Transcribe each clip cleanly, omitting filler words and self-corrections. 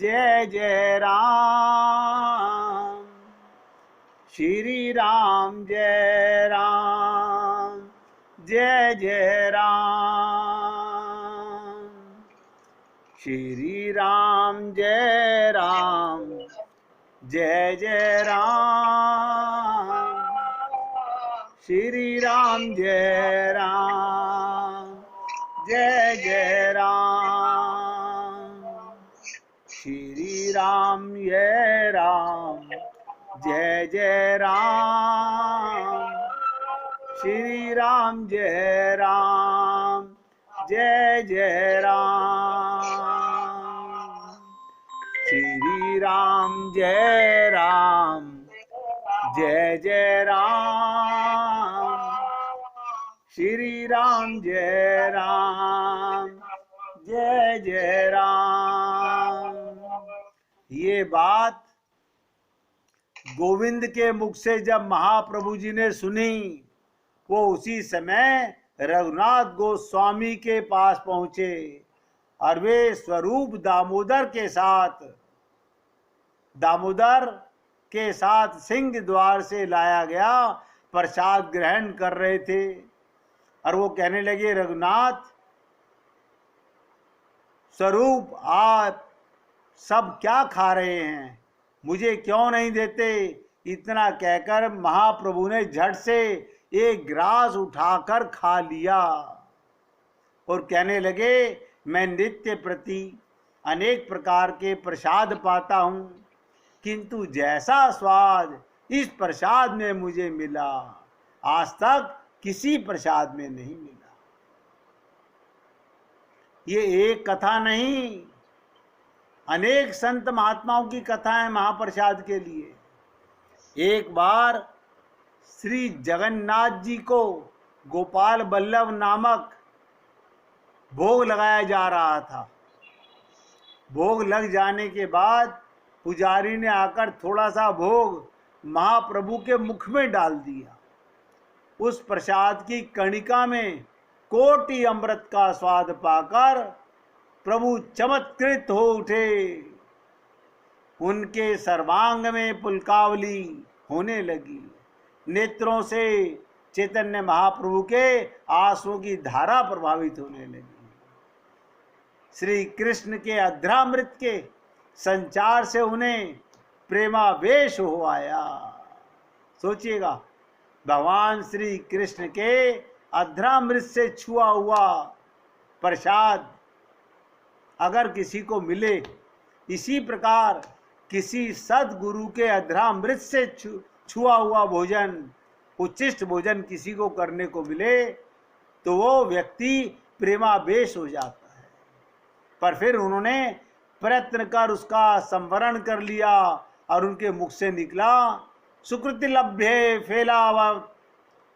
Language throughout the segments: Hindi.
जय जय राम, श्री राम जय राम, जय जय राम, श्री राम जय राम, जय जय राम, श्री राम जय राम, जय जय राम, श्री राम जय राम, जय जय राम, श्री राम जय राम, जय जय राम, श्री राम जय राम, जय जय राम, श्री राम जय राम, जय जय राम। ये बात गोविंद के मुख से जब महाप्रभु जी ने सुनी, वो उसी समय रघुनाथ गोस्वामी के पास पहुंचे और वे स्वरूप दामोदर के साथ सिंह द्वार से लाया गया प्रसाद ग्रहण कर रहे थे। और वो कहने लगे, रघुनाथ स्वरूप आप सब क्या खा रहे हैं, मुझे क्यों नहीं देते। इतना कहकर महाप्रभु ने झट से एक ग्रास उठाकर खा लिया और कहने लगे, मैं नित्य प्रति अनेक प्रकार के प्रसाद पाता हूँ, किंतु जैसा स्वाद इस प्रसाद में मुझे मिला आज तक किसी प्रसाद में नहीं मिला। ये एक कथा नहीं, अनेक संत महात्माओं की कथा है महाप्रसाद के लिए। एक बार श्री जगन्नाथ जी को गोपाल बल्लभ नामक भोग लगाया जा रहा था। भोग लग जाने के बाद पुजारी ने आकर थोड़ा सा भोग महाप्रभु के मुख में डाल दिया। उस प्रसाद की कणिका में कोटि अमृत का स्वाद पाकर प्रभु चमत्कृत हो उठे। उनके सर्वांग में पुलकावली होने लगी। नेत्रों से चैतन्य महाप्रभु के आंसुओं की धारा प्रभावित होने लगी। श्री कृष्ण के अध्रामृत के संचार से उन्हें प्रेमावेश हो आया। सोचिएगा, भगवान श्री कृष्ण के अध्रामृत से छुआ हुआ प्रसाद अगर किसी को मिले, इसी प्रकार किसी सद्गुरु के अध्रामृत से छुआ हुआ भोजन, उच्छिष्ट भोजन किसी को करने को मिले, तो वो व्यक्ति प्रेमावेश हो जाता है। पर फिर उन्होंने प्रयत्न कर उसका संवरण कर लिया और उनके मुख से निकला, सुकृति लभ्ये फैलाव।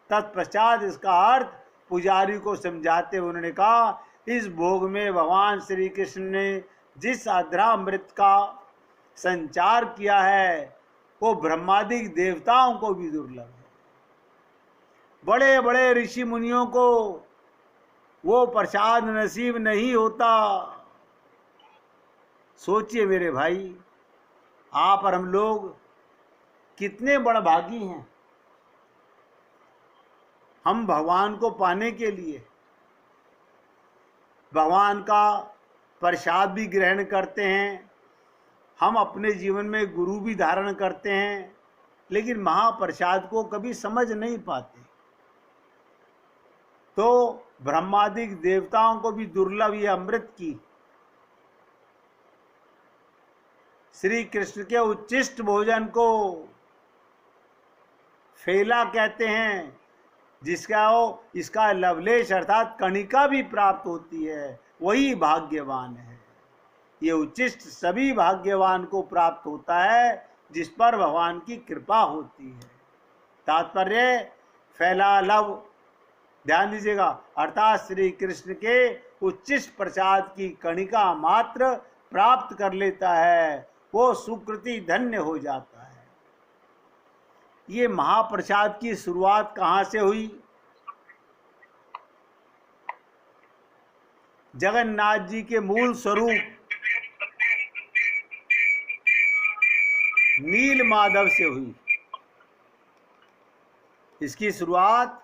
तत्पश्चात इसका अर्थ पुजारी को समझाते उन्होंने कहा, इस भोग में भगवान श्री कृष्ण ने जिस अध्रामृत का संचार किया है वो ब्रह्मादिक देवताओं को भी दुर्लभ है। बड़े बड़े ऋषि मुनियों को वो प्रसाद नसीब नहीं होता। सोचिए मेरे भाई, आप और हम लोग कितने बड़भागी हैं। हम भगवान को पाने के लिए भगवान का प्रसाद भी ग्रहण करते हैं, हम अपने जीवन में गुरु भी धारण करते हैं, लेकिन महाप्रसाद को कभी समझ नहीं पाते। तो ब्रह्मादिक देवताओं को भी दुर्लभ ये अमृत की श्री कृष्ण के उच्छिष्ट भोजन को फेला कहते हैं, इसका लवलेश अर्थात कणिका भी प्राप्त होती है, वही भाग्यवान है। ये उच्छिष्ट सभी भाग्यवान को प्राप्त होता है जिस पर भगवान की कृपा होती है। तात्पर्य फैला लव, ध्यान दीजिएगा, अर्थात श्री कृष्ण के उच्छिष्ट प्रसाद की कणिका मात्र प्राप्त कर लेता है, वो सुकृति धन्य हो जाता है। ये महाप्रसाद की शुरुआत कहाँ से हुई? जगन्नाथ जी के मूल स्वरूप नील माधव से हुई। इसकी शुरुआत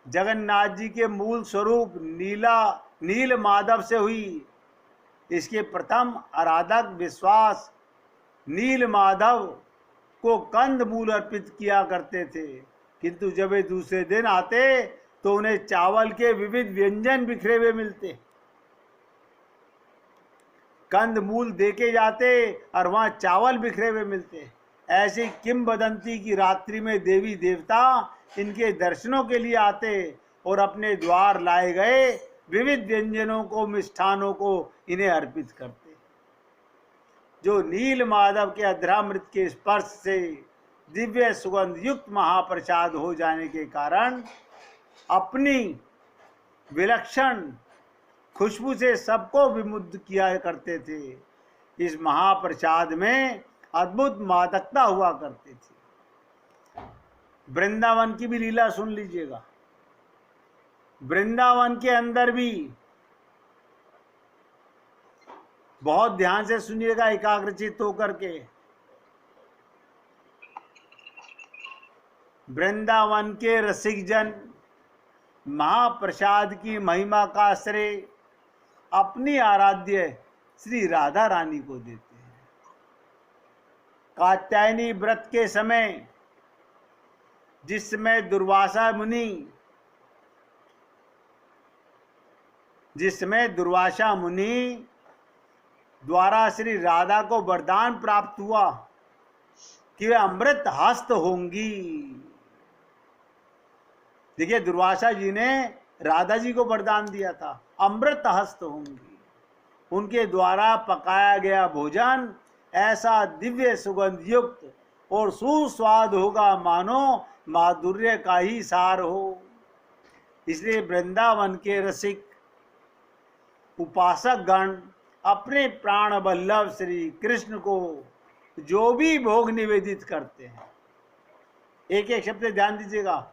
जगन्नाथ जी के मूल स्वरूप नील माधव से हुई। इसके प्रथम आराधक विश्वास नील माधव को कंद मूल अर्पित किया करते थे, किंतु जब वे दूसरे दिन आते तो उन्हें चावल के विविध व्यंजन बिखरे हुए मिलते। कंद मूल देके जाते और वहां चावल बिखरे हुए मिलते। ऐसी किंवदंती की रात्रि में देवी देवता इनके दर्शनों के लिए आते और अपने द्वार लाए गए विविध व्यंजनों को, मिष्ठानों को इन्हें अर्पित करते, जो नील माधव के अधरामृत के स्पर्श से दिव्य सुगंध युक्त महाप्रसाद हो जाने के कारण अपनी विलक्षण खुशबू से सबको विमुग्ध किया करते थे। इस महाप्रसाद में अद्भुत मादकता हुआ करती थी। वृंदावन की भी लीला सुन लीजिएगा। वृंदावन के अंदर भी बहुत ध्यान से सुनिएगा, एकाग्रचित होकर के। वृंदावन के रसिक जन महाप्रसाद की महिमा का श्रेय अपनी आराध्य श्री राधा रानी को देते हैं। कात्यायनी व्रत के समय जिस समय दुर्वासा मुनि द्वारा श्री राधा को वरदान प्राप्त हुआ कि वे अमृत हस्त होंगी। देखिए, दुर्वासा जी ने राधा जी को वरदान दिया था, अमृत हस्त होंगी। उनके द्वारा पकाया गया भोजन ऐसा दिव्य सुगंध युक्त और सुस्वाद होगा मानो माधुर्य का ही सार हो। इसलिए वृंदावन के रसिक उपासक गण अपने प्राण वल्लभ श्री कृष्ण को जो भी भोग निवेदित करते हैं, एक एक शब्द ध्यान दीजिएगा,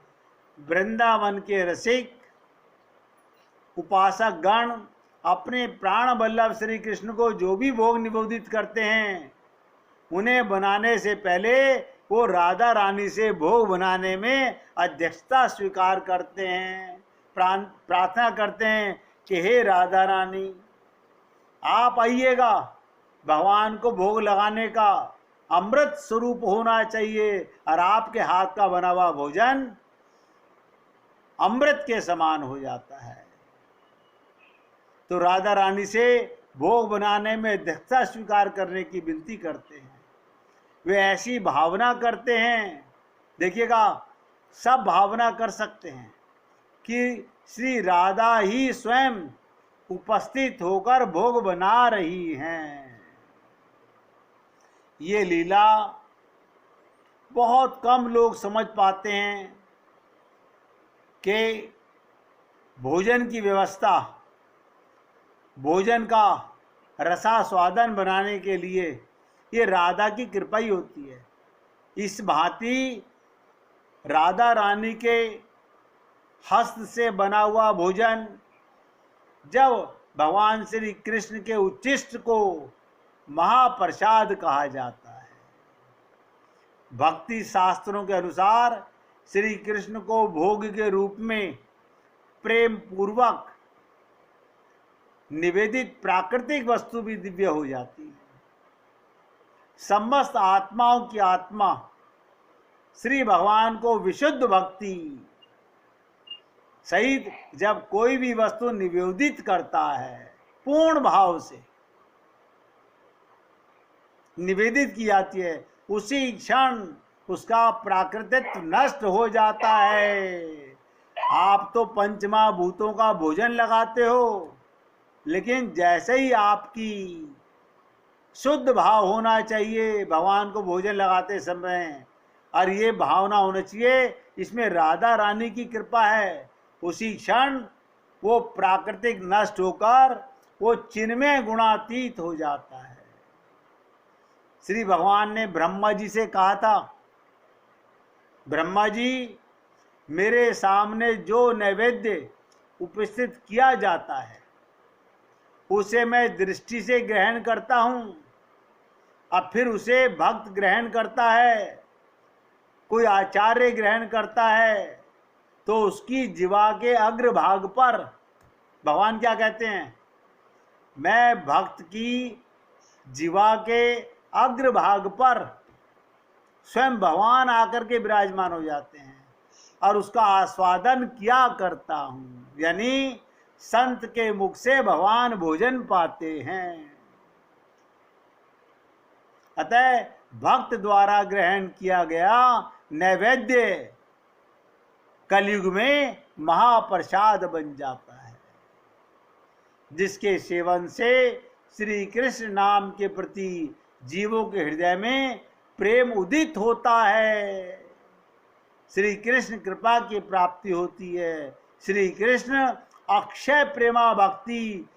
वृंदावन के रसिक उपासक गण अपने प्राण वल्लभ श्री कृष्ण को जो भी भोग निवेदित करते हैं, उन्हें बनाने से पहले वो राधा रानी से भोग बनाने में अध्यक्षता स्वीकार करते हैं, प्रार्थना करते हैं कि हे राधा रानी, आप आइएगा, भगवान को भोग लगाने का अमृत स्वरूप होना चाहिए और आपके हाथ का बना हुआ भोजन अमृत के समान हो जाता है। तो राधा रानी से भोग बनाने में अध्यक्षता स्वीकार करने की विनती करते हैं। वे ऐसी भावना करते हैं, देखिएगा, सब भावना कर सकते हैं कि श्री राधा ही स्वयं उपस्थित होकर भोग बना रही हैं। ये लीला बहुत कम लोग समझ पाते हैं कि भोजन की व्यवस्था, भोजन का रसास्वादन बनाने के लिए ये राधा की कृपा ही होती है। इस भांति राधा रानी के हस्त से बना हुआ भोजन जब भगवान श्री कृष्ण के उच्छिष्ट को महाप्रसाद कहा जाता है। भक्ति शास्त्रों के अनुसार श्री कृष्ण को भोग के रूप में प्रेम पूर्वक निवेदित प्राकृतिक वस्तु भी दिव्य हो जाती है। समस्त आत्माओं की आत्मा श्री भगवान को विशुद्ध भक्ति सहित जब कोई भी वस्तु निवेदित करता है, पूर्ण भाव से निवेदित की जाती है, उसी क्षण उसका प्राकृतिक नष्ट हो जाता है। आप तो पंचमहाभूतों का भोजन लगाते हो, लेकिन जैसे ही आपकी शुद्ध भाव होना चाहिए भगवान को भोजन लगाते समय, और ये भावना होना चाहिए इसमें राधा रानी की कृपा है, उसी क्षण वो प्राकृतिक नष्ट होकर वो चिन्मय गुणातीत हो जाता है। श्री भगवान ने ब्रह्मा जी से कहा था, ब्रह्मा जी, मेरे सामने जो नैवेद्य उपस्थित किया जाता है उसे मैं दृष्टि से ग्रहण करता हूँ, अब फिर उसे भक्त ग्रहण करता है, कोई आचार्य ग्रहण करता है, तो उसकी जीवा के अग्रभाग पर भगवान क्या कहते हैं? मैं भक्त की जीवा के अग्रभाग पर स्वयं भगवान आकर के विराजमान हो जाते हैं और उसका आस्वादन किया करता हूं। यानी संत के मुख से भगवान भोजन पाते हैं। अतः भक्त द्वारा ग्रहण किया गया नैवेद्य कलयुग में महाप्रसाद बन जाता है, जिसके सेवन से श्री कृष्ण नाम के प्रति जीवों के हृदय में प्रेम उदित होता है, श्री कृष्ण कृपा की प्राप्ति होती है, श्री कृष्ण अक्षय प्रेमा भक्ति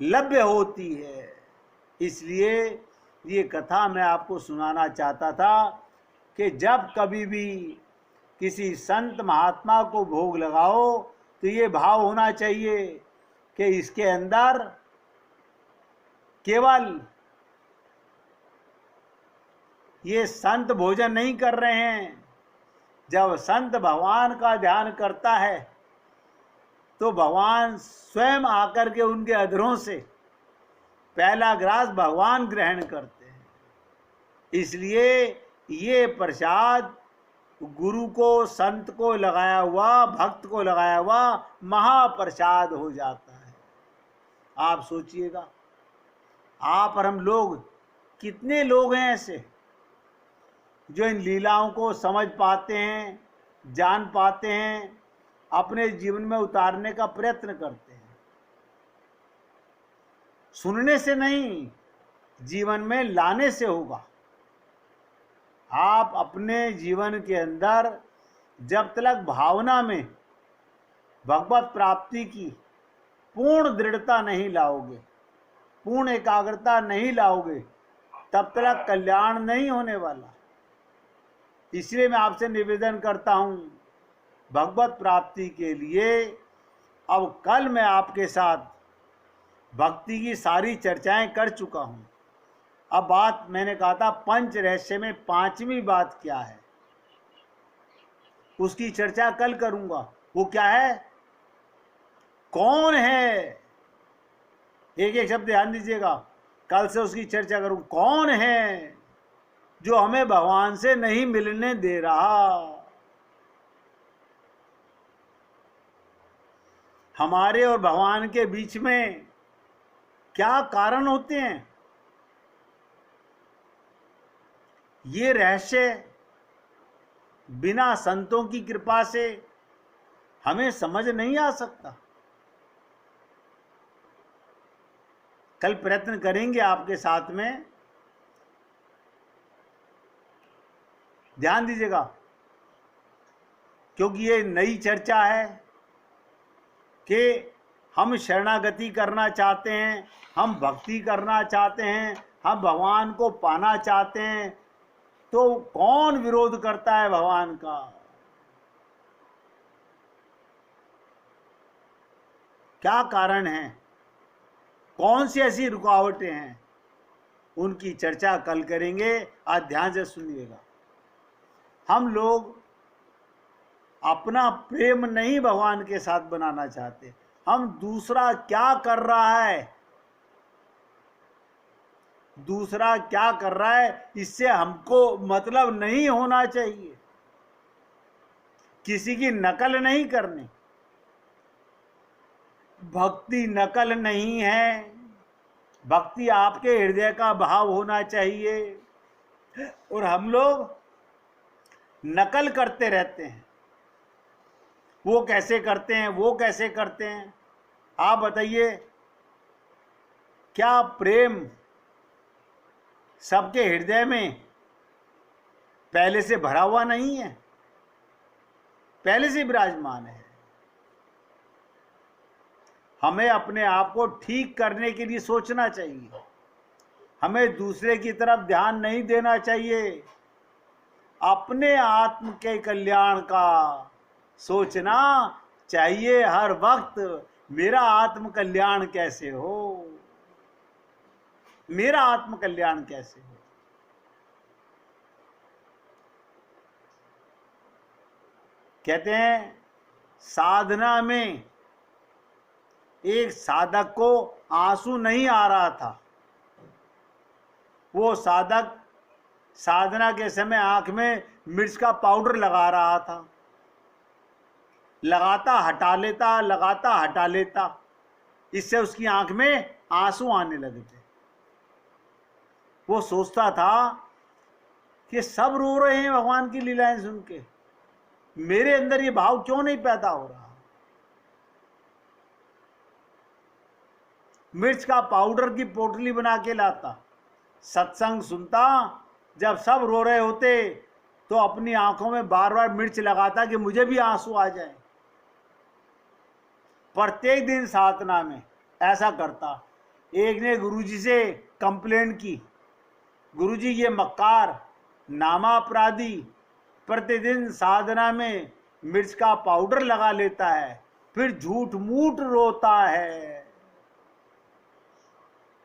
लभ्य होती है। इसलिए ये कथा मैं आपको सुनाना चाहता था कि जब कभी भी किसी संत महात्मा को भोग लगाओ तो ये भाव होना चाहिए कि इसके अंदर केवल ये संत भोजन नहीं कर रहे हैं। जब संत भगवान का ध्यान करता है तो भगवान स्वयं आकर के उनके अधरों से पहला ग्रास भगवान ग्रहण करते हैं। इसलिए ये प्रसाद गुरु को, संत को लगाया हुआ, भक्त को लगाया हुआ महाप्रसाद हो जाता है। आप सोचिएगा, आप और हम लोग, कितने लोग हैं ऐसे जो इन लीलाओं को समझ पाते हैं, जान पाते हैं, अपने जीवन में उतारने का प्रयत्न करते हैं। सुनने से नहीं, जीवन में लाने से होगा। आप अपने जीवन के अंदर जब तक भावना में भगवत प्राप्ति की पूर्ण दृढ़ता नहीं लाओगे, पूर्ण एकाग्रता नहीं लाओगे, तब तक कल्याण नहीं होने वाला। इसलिए मैं आपसे निवेदन करता हूं, भगवत प्राप्ति के लिए अब कल मैं आपके साथ भक्ति की सारी चर्चाएं कर चुका हूं। अब बात मैंने कहा था पंच रहस्य में पांचवी बात क्या है, उसकी चर्चा कल करूंगा। वो क्या है? कौन है? एक एक शब्द ध्यान दीजिएगा, कल से उसकी चर्चा करूं। कौन है जो हमें भगवान से नहीं मिलने दे रहा? हमारे और भगवान के बीच में क्या कारण होते हैं? ये रहस्य बिना संतों की कृपा से हमें समझ नहीं आ सकता। कल प्रयत्न करेंगे आपके साथ में। ध्यान दीजिएगा, क्योंकि ये नई चर्चा है कि हम शरणागति करना चाहते हैं, हम भक्ति करना चाहते हैं, हम भगवान को पाना चाहते हैं, तो कौन विरोध करता है भगवान का? क्या कारण है? कौन सी ऐसी रुकावटें हैं? उनकी चर्चा कल करेंगे। आज ध्यान से सुनिएगा। हम लोग अपना प्रेम नहीं भगवान के साथ बनाना चाहते, हम दूसरा क्या कर रहा है, दूसरा क्या कर रहा है, इससे हमको मतलब नहीं होना चाहिए। किसी की नकल नहीं करनी। भक्ति नकल नहीं है, भक्ति आपके हृदय का भाव होना चाहिए। और हम लोग नकल करते रहते हैं, वो कैसे करते हैं, वो कैसे करते हैं। आप बताइए, क्या प्रेम सबके हृदय में पहले से भरा हुआ नहीं है? पहले से विराजमान है। हमें अपने आप को ठीक करने के लिए सोचना चाहिए, हमें दूसरे की तरफ ध्यान नहीं देना चाहिए। अपने आत्म के कल्याण का सोचना चाहिए हर वक्त। मेरा आत्म कल्याण कैसे हो, मेरा आत्म कल्याण कैसे हो। कहते हैं साधना में एक साधक को आंसू नहीं आ रहा था। वो साधक साधना के समय आंख में मिर्च का पाउडर लगा रहा था, लगाता हटा लेता, लगाता हटा लेता, इससे उसकी आंख में आंसू आने लगे थे। वो सोचता था कि सब रो रहे हैं भगवान की लीलाएं सुन के, मेरे अंदर ये भाव क्यों नहीं पैदा हो रहा। मिर्च का पाउडर की पोटली बना के लाता, सत्संग सुनता, जब सब रो रहे होते तो अपनी आंखों में बार बार मिर्च लगाता कि मुझे भी आंसू आ जाए। प्रत्येक दिन साधना में ऐसा करता। एक ने गुरुजी से कंप्लेंट की, गुरुजी ये मक्कार नामापराधी प्रतिदिन साधना में मिर्च का पाउडर लगा लेता है, फिर झूठ मूठ रोता है,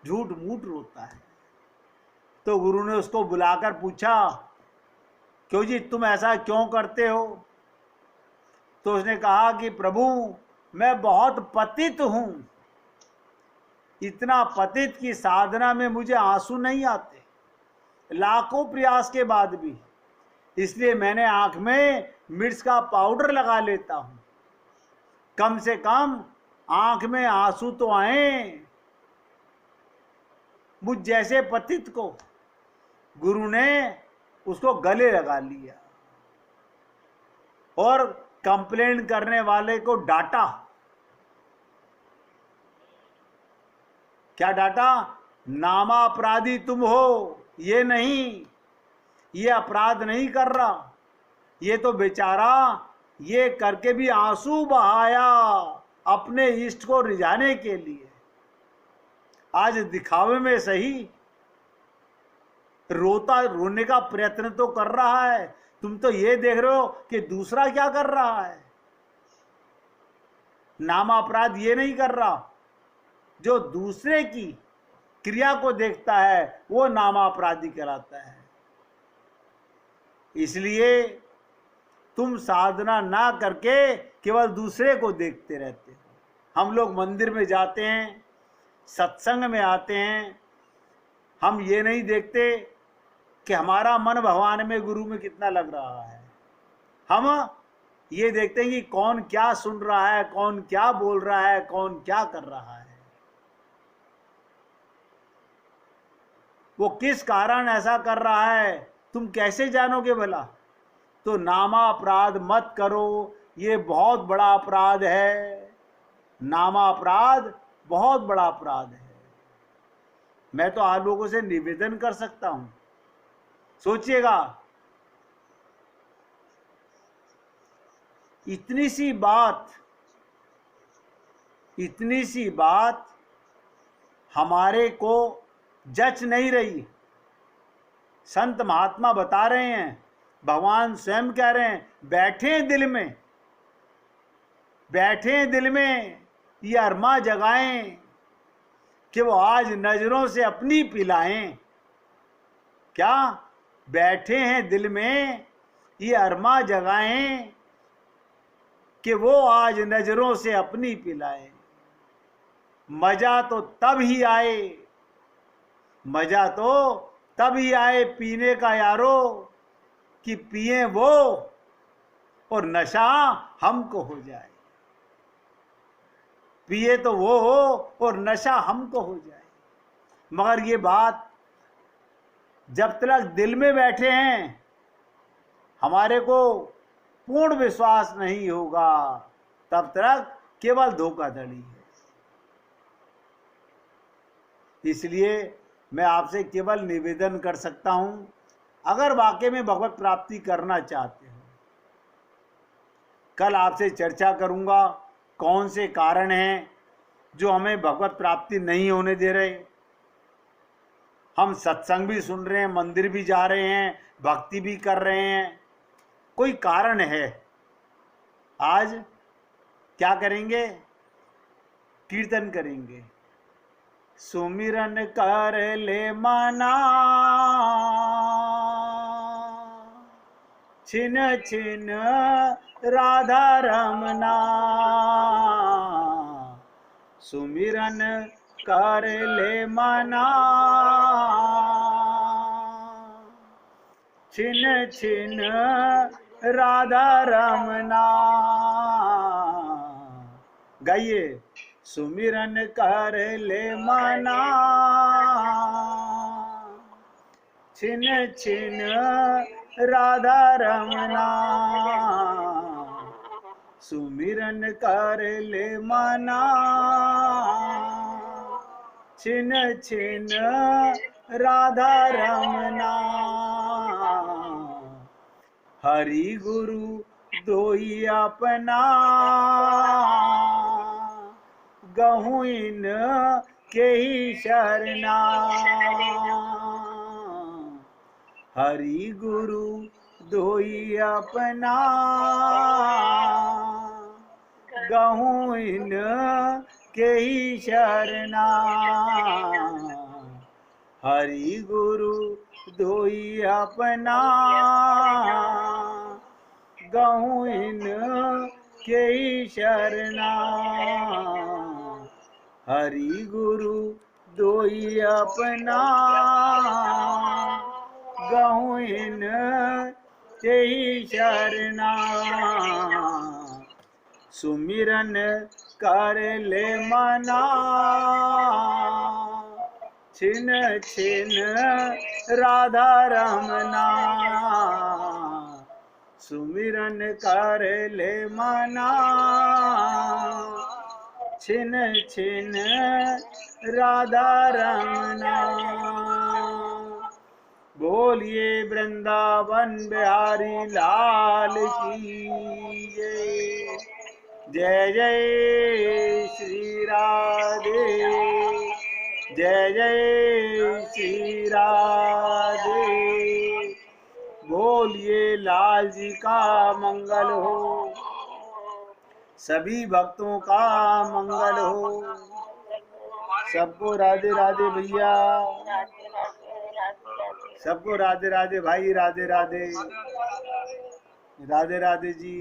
झूठ मूठ रोता है। तो गुरु ने उसको बुलाकर पूछा, क्यों जी तुम ऐसा क्यों करते हो? तो उसने कहा कि प्रभु मैं बहुत पतित हूं, इतना पतित कि साधना में मुझे आंसू नहीं आते, लाखों प्रयास के बाद भी, इसलिए मैंने आंख में मिर्च का पाउडर लगा लेता हूं, कम से कम आंख में आंसू तो आए। मुझ जैसे पतित को गुरु ने उसको गले लगा लिया और कंप्लेन करने वाले को डांटा। क्या डांटा? नामापराधी तुम हो, ये नहीं, ये अपराध नहीं कर रहा, ये तो बेचारा ये करके भी आंसू बहाया अपने इष्ट को रिझाने के लिए। आज दिखावे में सही रोने का प्रयत्न तो कर रहा है, तुम तो ये देख रहे हो कि दूसरा क्या कर रहा है। नाम अपराध ये नहीं कर रहा, जो दूसरे की क्रिया को देखता है वो नामापराधी कहलाता है। इसलिए तुम साधना ना करके केवल दूसरे को देखते रहते हो। हम लोग मंदिर में जाते हैं, सत्संग में आते हैं, हम ये नहीं देखते कि हमारा मन भगवान में, गुरु में कितना लग रहा है। हम ये देखते हैं कि कौन क्या सुन रहा है, कौन क्या बोल रहा है, कौन क्या कर रहा है, वो किस कारण ऐसा कर रहा है, तुम कैसे जानोगे भला? तो नामा अपराध मत करो, ये बहुत बड़ा अपराध है। नामा अपराध बहुत बड़ा अपराध है। मैं तो आप लोगों से निवेदन कर सकता हूं, सोचिएगा, इतनी सी बात हमारे को जच नहीं रही। संत महात्मा बता रहे हैं, भगवान स्वयं कह रहे हैं, बैठे दिल में ये अरमा जगाएं कि वो आज नजरों से अपनी पिलाएं। क्या? बैठे हैं दिल में ये अरमा जगाएं कि वो आज नजरों से अपनी पिलाएं। मजा तो तब ही आए पीने का यारो, कि पिए वो और नशा हमको हो जाए। पिए तो वो हो और नशा हमको हो जाए। मगर ये बात जब तक दिल में बैठे हैं, हमारे को पूर्ण विश्वास नहीं होगा, तब तक केवल धोखाधड़ी है। इसलिए मैं आपसे केवल निवेदन कर सकता हूं, अगर वाकई में भगवत प्राप्ति करना चाहते हो, कल आपसे चर्चा करूंगा कौन से कारण हैं जो हमें भगवत प्राप्ति नहीं होने दे रहे। हम सत्संग भी सुन रहे हैं, मंदिर भी जा रहे हैं, भक्ति भी कर रहे हैं, कोई कारण है। आज क्या करेंगे? कीर्तन करेंगे, सुमिरन कर ले मना, छिन छिन राधा रमना, सुमिरन कर ले मना। छिन छिन राधा रमना, गाइए, सुमिरन कर ले मना। छिन छिन राधा रमना, सुमिरन कर ले मना। छिन छिन राधा रमना, हरि गुरु दोई अपना। गहूँ इन के ही शरणा, हरि गुरु दोई अपना। गहूँ इन के ही शरणा, हरि गुरु दोई अपना। गहूँ इन के ही शरणा, हरि गुरु दोई अपना। गहूँ इन के ही शरणा, सुमिरन कर ले मना। छिन छिन राधा रमना, सुमिरन कर ले मना। छिन छिन राधा रमना। बोलिए वृंदावन बिहारी लाल की जय। जय जय श्री राधे, जय जय श्री राधे। बोलिए लाल जी का मंगल हो, सभी भक्तों का मंगल हो। सबको राधे राधे भैया, सबको राधे राधे भाई, राधे राधे, राधे राधे जी।